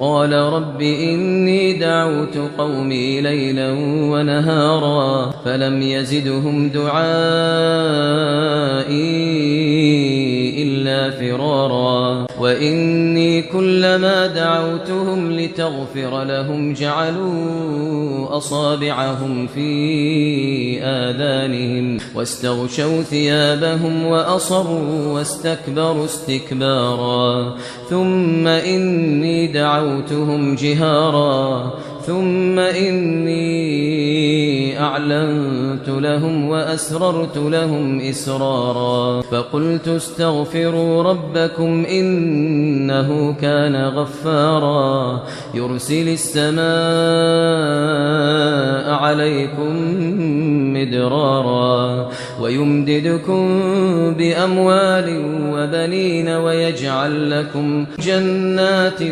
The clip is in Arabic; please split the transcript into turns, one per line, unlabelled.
قال رب إني دعوت قومي ليلا ونهارا فلم يزدهم دعائي إلا فرارا وإني كلما دعوتهم لتغفر لهم جعلوا أصابعهم في آذانهم واستغشوا ثيابهم وأصروا واستكبروا استكبارا ثم إني دعوتهم جهارا ثم إني أعلنت لهم وأسررت لهم إسرارا فقلت استغفروا ربكم إنه كان غفارا يرسل السماء عليكم مدرارا ويمددكم بأموال وبنين ويجعل لكم جنات